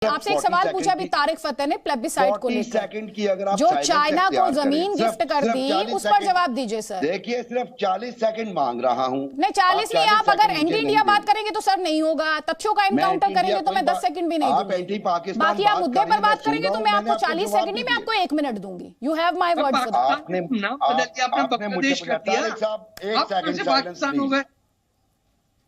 आपसे एक सवाल पूछा अभी तारिक फतेह ने प्लेबिसाइट को लेकर, जो चाइना को जमीन गिफ्ट कर दी, उस पर जवाब दीजिए सर। देखिए सिर्फ 40 सेकंड मांग रहा हूं। नहीं 40 नहीं, आप अगर एंटी इंडिया बात करेंगे तो सर नहीं होगा, तथ्यों का इनकाउंटर करेंगे तो मैं 10 सेकंड भी नहीं दूंगी। बाकी आप मुद्दे पर बात करेंगे तो मैं आपको 40 सेकंड नहीं, मैं आपको 1 मिनट दूंगी। You have my word for that. आपने बांग्लादेश कर दिया, आप कैसे पाकिस्तान हो गए?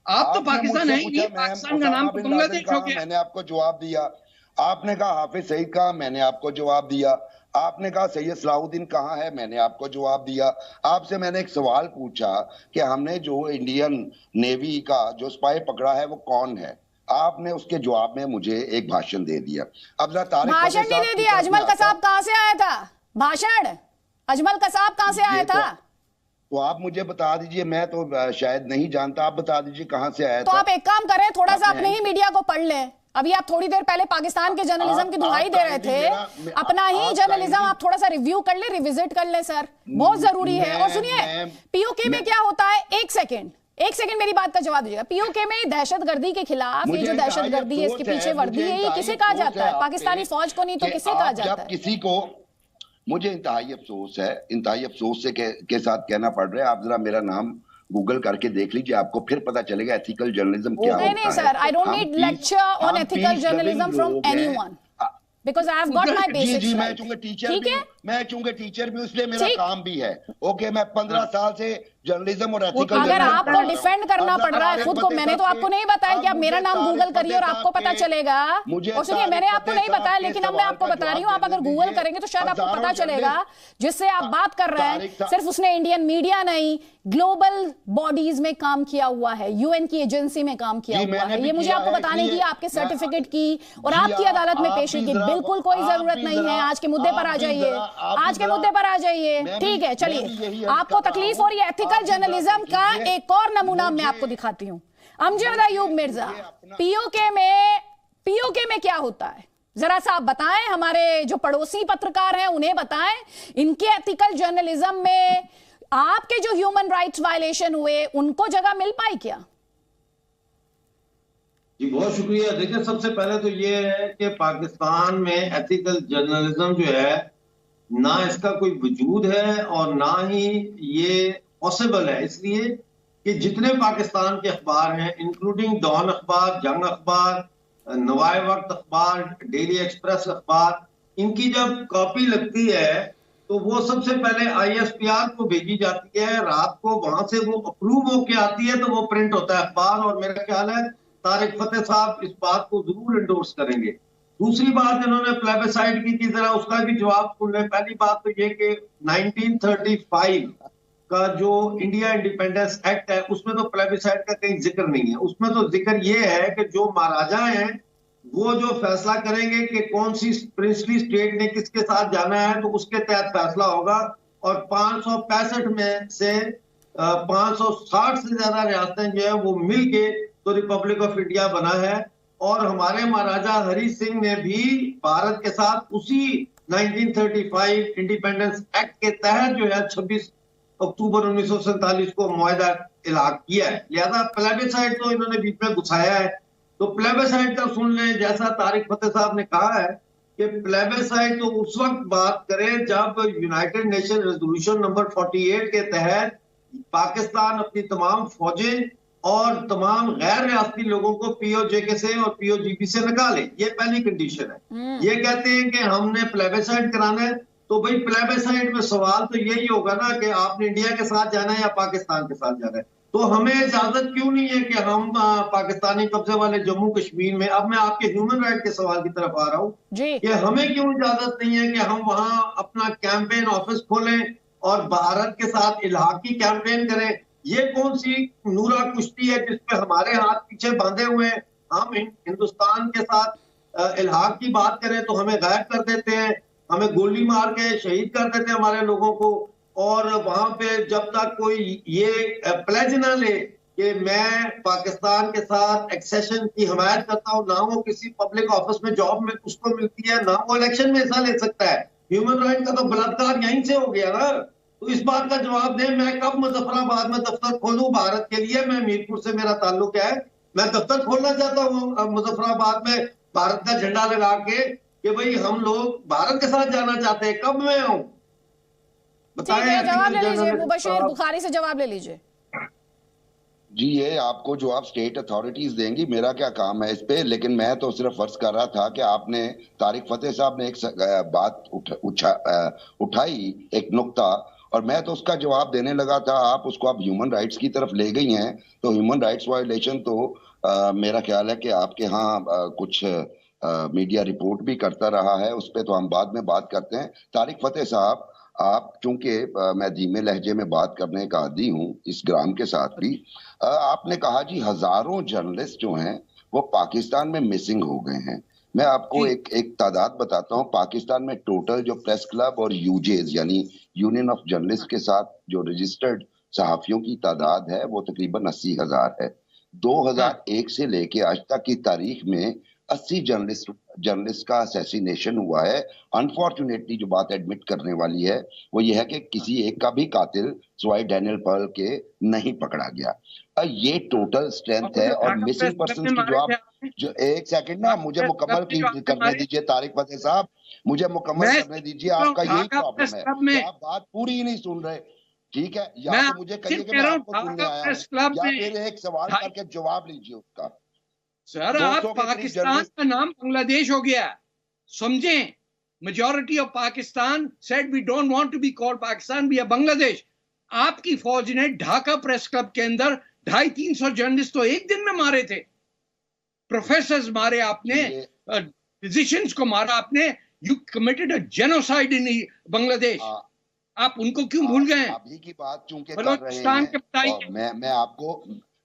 आप तो पाकिस्तान है ही नहीं, पाकिस्तान का नाम तो बांग्लादेश हो गया। मैंने आपको जवाब दिया। आपने कहा हाफिज सईद कहा, मैंने आपको जवाब दिया। आपने कहा सैयद सलाहुद्दीन कहाँ है, मैंने आपको जवाब दिया। आपसे मैंने एक सवाल पूछा कि हमने जो इंडियन नेवी का जो स्पाई पकड़ा है वो कौन है, आपने उसके जवाब में मुझे एक भाषण दे दिया। अब भाषण नहीं दे दिया। अजमल कसाब कहाँ से आया था भाषण? अजमल कसाब कहाँ से आया था? तो आप मुझे बता दीजिए, मैं तो शायद नहीं जानता, आप बता दीजिए कहाँ से आया था। तो आप एक काम करें, थोड़ा सा अपने ही मीडिया को पढ़ लें। अभी आप थोड़ी देर पहले पाकिस्तान के जर्नलिज्म की दुहाई दे रहे थे, अपना ही जर्नलिज्म आप थोड़ा सा रिव्यू कर ले, रिविजिट कर ले सर, बहुत जरूरी है। और सुनिए, पीओके में क्या होता है, एक सेकंड मेरी बात का जवाब दीजिएगा। पीओके में दहशतगर्दी के खिलाफ ये जो दहशतगर्दी है, इसके पीछे वर्दी है, ये किसे कहा जाता है? पाकिस्तानी फौज को नहीं तो किसे कहा जाता है? किसी को, मुझे इंतहाई अफसोस है, इंतहाई अफसोस से के साथ कहना पड़ रहा है, आप जरा मेरा नाम गूगल करके देख लीजिए, आपको फिर पता चलेगा एथिकल जर्नलिज्म क्या होता है। नहीं sir, I don't need lecture on ethical journalism from anyone, because I have got my basics. जी, मैं चूंकि टीचर भी, मैं चूंकि टीचर भी, इसलिए मेरा काम भी है। ओके, मैं 15 साल से जर्नलिज्म और एथिकल, अगर आपको डिफेंड करना पड़ रहा है खुद को, मैंने तो आपको नहीं बताया कि आप मेरा नाम गूगल करिए और आपको पता चलेगा। और सुनिए, मैंने आपको नहीं बताया, लेकिन अब मैं आपको बता रही हूँ, आप अगर गूगल करेंगे तो शायद आपको पता चलेगा जिससे आप बात कर रहे हैं। सिर्फ उसने इंडियन मीडिया नहीं, ग्लोबल बॉडीज में काम किया हुआ है, यूएन की एजेंसी में काम किया हुआ है। ये मुझे आपको बताने की, आपके सर्टिफिकेट की और आपकी अदालत में पेशी की बिल्कुल कोई जरूरत नहीं है। आज के मुद्दे पर आ जाइए, आज के मुद्दे पर आ जाइए। ठीक है, चलिए, आपको तकलीफ हो रही है एथिकल जर्नलिज्म का एक और नमूना मैं आपको दिखाती हूं। अमजद अयूब मिर्जा, पीओके में क्या होता है जरा सा आप बताएं, हमारे जो पड़ोसी पत्रकार हैं उन्हें बताएं, इनके एथिकल जर्नलिज्म में आपके जो ह्यूमन राइट्स वायलेशन हुए उनको जगह मिल पाई क्या? जी बहुत शुक्रिया। देखिए, सबसे पहले तो ये है कि पाकिस्तान में एथिकल जर्नलिज्म जो है, ना इसका कोई वजूद है और ना ही ये पॉसिबल है, इसलिए कि जितने पाकिस्तान के अखबार हैं, इंक्लूडिंग डॉन अखबार, जंग अखबार, नवाए वक्त अखबार, डेली एक्सप्रेस अखबार, इनकी जब कॉपी लगती है तो वो सबसे पहले ISPR को भेजी जाती है, रात को वहां से वो अप्रूव होके आती है, तो वो प्रिंट होता है अखबार। और मेरा ख्याल है तारिक फतेह साहब इस बात को जरूर इंडोर्स करेंगे। दूसरी बात, इन्होंने प्लेबिसाइट की जरा उसका भी जवाब सुन ले। पहली बात तो ये कि 1935 का जो इंडिया इंडिपेंडेंस एक्ट है, उसमें तो प्लेबिसाइट का कहीं जिक्र नहीं है। उसमें तो जिक्र ये है कि जो महाराजा हैं वो जो फैसला करेंगे कि कौन सी प्रिंसली स्टेट ने किसके साथ जाना है, तो उसके तहत फैसला होगा। और 565 में से 560 से ज्यादा रियासतें जो है वो मिलके तो रिपब्लिक ऑफ इंडिया बना है। और हमारे महाराजा हरि सिंह ने भी भारत के साथ उसी 1935 इंडिपेंडेंस एक्ट के तहत जो है 26 अक्टूबर 1947 को मुआहदा इलाक किया है। लिहाजा प्लेबिसाइट तो इन्होंने बीच में घुसाया है। तो प्लेबिसाइट का सुन लें, जैसा तारिक फतेह साहब ने कहा है कि प्लेबिसाइट तो उस वक्त बात करें जब यूनाइटेड नेशन रेजोल्यूशन नंबर 48 के तहत पाकिस्तान अपनी तमाम फौजें और तमाम गैर रियासती लोगों को POJK से और POGP से निकाले। ये पहली कंडीशन है। ये कहते हैं कि हमने प्लेबिसाइट कराना है, तो भाई प्लेबिसाइट में सवाल तो यही होगा ना कि आपने इंडिया के साथ जाना है या पाकिस्तान के साथ जाना है। तो हमें इजाजत क्यों नहीं है कि हम पाकिस्तानी कब्जे वाले जम्मू कश्मीर में, अब मैं आपके ह्यूमन राइट के सवाल की तरफ आ रहा हूँ, कि हमें क्यों इजाजत नहीं है कि हम वहां अपना कैंपेन ऑफिस खोलें और भारत के साथ इल्हाकी कैंपेन करें? ये कौन सी नूरा कुश्ती है जिसपे हमारे हाथ पीछे बांधे हुए हैं? हम हिंदुस्तान के साथ इल्हाक की बात करें तो हमें गायब कर देते हैं, हमें गोली मार के शहीद कर देते हैं हमारे लोगों को। और वहां पे जब तक कोई ये प्लेज ना ले कि मैं पाकिस्तान के साथ एक्सेशन की हिमायत करता हूँ, ना वो किसी पब्लिक ऑफिस में जॉब में उसको मिलती है, ना वो इलेक्शन में हिस्सा ले सकता है। ह्यूमन राइट का तो बलात्कार यहीं से हो गया ना। तो इस बात का जवाब दें, मैं कब मुजफ्फराबाद में दफ्तर खोलूं भारत के लिए? मैं मीरपुर से मेरा ताल्लुक है, मैं दफ्तर खोलना चाहता हूँ मुजफ्फराबाद में भारत का झंडा लगा के कि भाई हम लोग भारत के साथ जाना चाहते हैं। कब मैं हूं ठीक है, जवाब ले लीजिए, बताएं। मुबशिर बुखारी से जवाब ले लीजिए। जी, ये आपको जो आप स्टेट अथॉरिटीज देंगी, मेरा क्या काम है इस पे। लेकिन मैं तो सिर्फ फर्ज कर रहा था कि आपने तारिक फतेह साहब ने एक बात उठाई, एक नुक्ता, और मैं तो उसका जवाब देने लगा था। आप उसको आप ह्यूमन राइट्स की तरफ ले गई हैं, तो ह्यूमन राइट्स वायलेशन तो मेरा ख्याल है कि आपके यहाँ कुछ मीडिया रिपोर्ट भी करता रहा है, उस पर तो हम बाद में बात करते हैं। तारिक फतेह साहब, आप चूंकि मैं धीमे लहजे में बात करने का आदी हूँ इस ग्राम के साथ भी, आपने कहा जी हजारों जर्नलिस्ट जो हैं वो पाकिस्तान में मिसिंग हो गए हैं। मैं आपको एक तादाद बताता हूँ। पाकिस्तान में टोटल जो प्रेस क्लब और यूजेज यानी यूनियन ऑफ जर्नलिस्ट के साथ जो रजिस्टर्ड सहाफियों की तादाद है वो तकरीबन 80,000 है। 2001 से लेके आज तक की तारीख में 80 जर्नलिस्ट का असैसिनेशन हुआ है। अनफॉर्चुनेटली जो बात एडमिट करने वाली है वो ये है कि किसी एक का भी कातिल सिवाय डैनियल पर्ल के नहीं पकड़ा गया। ये टोटल स्ट्रेंथ है। और मिसिंग पर्सन की जो आप जो एक सेकंड ना मुझे मुकम्मल करने दीजिए तारिक फतेह साहब, मुझे मुकम्मल करने दीजिए। आपका यही प्रॉब्लम है कि आप बात पूरी ही नहीं सुन रहे। ठीक है, या तो मुझे कहिए कि मैं आपको सुनने आया हूं, या फिर एक सवाल करके जवाब लीजिए उसका। सर, आप पाकिस्तान का नाम बांग्लादेश हो गया, समझे? Majority of Pakistan said we don't want to be called Pakistan, we are Bangladesh. आपकी फौज ने ढाका प्रेस क्लब के अंदर 250-300 जर्नलिस्ट तो एक दिन में मारे थे। प्रोफेसर्स मारे आपने, फिजिशियंस को मारा आपने। यू कमिटेड अ जेनोसाइड इन बांग्लादेश। आप उनको क्यों भूल गए? अभी की बात चूंकि कर रहे हैं, और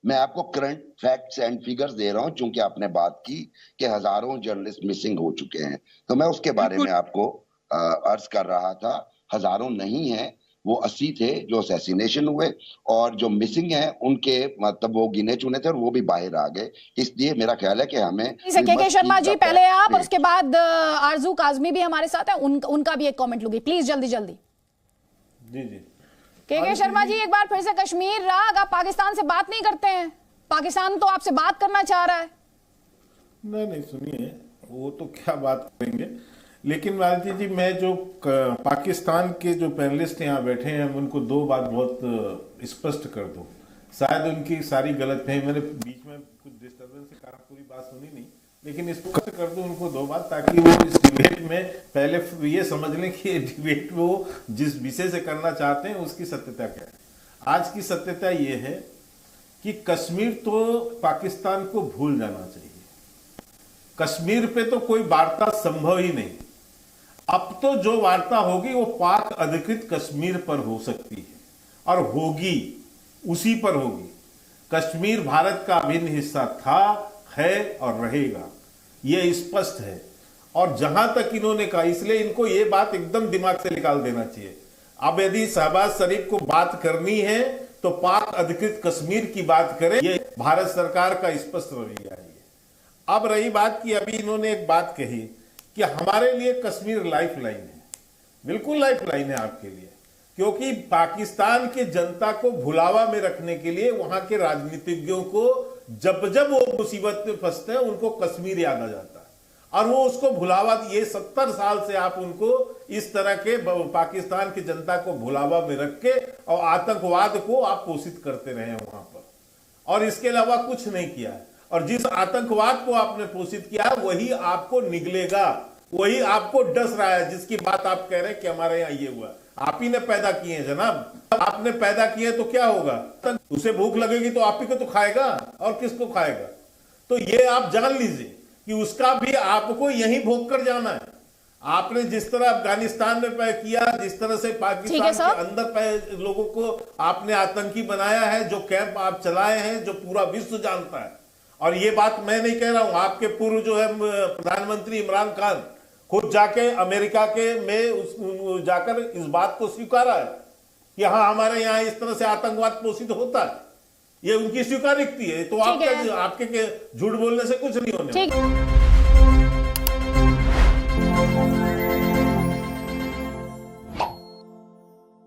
मैं आपको करंट फैक्ट्स एंड फिगर्स दे रहा हूं, चूंकि आपने बात की कि हजारों जर्नलिस्ट मिसिंग हो चुके हैं, तो मैं उसके बारे में आपको अर्ज कर रहा था। हजारों नहीं है, वो 80 थे जो असैसिनेशन हुए, और जो मिसिंग हैं उनके मतलब वो गिने चुने थे और वो भी बाहर आ गए। इसलिए मेरा ख्याल है कि हमें के शर्मा जी पहले आप, और उसके बाद आरजू काजमी भी हमारे साथ है, उनका भी एक कमेंट लूंगी प्लीज, जल्दी जल्दी। जी जी के शर्मा जी, एक बार फिर से कश्मीर राग, आप पाकिस्तान से बात नहीं करते हैं? पाकिस्तान तो आपसे बात करना चाह रहा है। नहीं, सुनिए, वो तो क्या बात करेंगे, लेकिन मालती जी मैं जो पाकिस्तान के जो पैनलिस्ट यहाँ बैठे हैं उनको दो बात बहुत स्पष्ट कर दूं। शायद उनकी सारी गलत है, मैंने बीच में कुछ डिस्टर्बेंस के कारण पूरी बात सुनी नहीं, लेकिन स्पष्ट कर दूं उनको दो बात, ताकि वो इस डिबेट में पहले ये समझ लें कि ये डिबेट वो जिस विषय से करना चाहते हैं उसकी सत्यता क्या है। आज की सत्यता ये है कि कश्मीर तो पाकिस्तान को भूल जाना चाहिए। कश्मीर पे तो कोई वार्ता संभव ही नहीं। अब तो जो वार्ता होगी वो पाक अधिकृत कश्मीर पर हो सकती है, और होगी, उसी पर होगी। कश्मीर भारत का अभिन्न हिस्सा था, है और रहेगा, ये स्पष्ट है। और जहां तक इन्होंने कहा, इसलिए इनको ये बात एकदम दिमाग से निकाल देना चाहिए। अब यदि शहबाज शरीफ को बात करनी है तो पाक अधिकृत कश्मीर की बात करें, ये भारत सरकार का स्पष्ट रवैया है। अब रही बात की, अभी इन्होंने एक बात कही कि हमारे लिए कश्मीर लाइफ लाइन है। बिल्कुल लाइफ लाइन है आपके लिए, क्योंकि पाकिस्तान की जनता को भुलावा में रखने के लिए वहां के राजनीतिज्ञों को जब जब वो मुसीबत में फंसते हैं उनको कश्मीर याद आ जाता है, और वो उसको भुलावा, ये 70 साल से आप उनको इस तरह के पाकिस्तान की जनता को भुलावा में रख के और आतंकवाद को आप पोषित करते रहे हैं वहां पर, और इसके अलावा कुछ नहीं किया है। और जिस आतंकवाद को आपने पोषित किया है वही आपको निगलेगा, वही आपको डस रहा है। जिसकी बात आप कह रहे हैं कि हमारे यहाँ ये हुआ, आप ही ने पैदा किए हैं जनाब। आपने पैदा किए तो क्या होगा? उसे भूख लगेगी तो आप ही को तो खाएगा, और किसको खाएगा? तो ये आप जान लीजिए कि उसका भी आपको यहीं भोग कर जाना है। आपने जिस तरह अफगानिस्तान में किया, जिस तरह से पाकिस्तान के अंदर लोगों को आपने आतंकी बनाया है, जो कैंप आप चलाए हैं, जो पूरा विश्व जानता है। और ये बात मैं नहीं कह रहा हूं, आपके पूर्व जो है प्रधानमंत्री इमरान खान खुद जाके अमेरिका के में जाकर इस बात को स्वीकारा है कि हाँ, हमारे यहाँ इस तरह से आतंकवाद पोषित होता है। ये उनकी स्वीकारोक्ति है, तो आपके झूठ बोलने से कुछ नहीं होने वाला।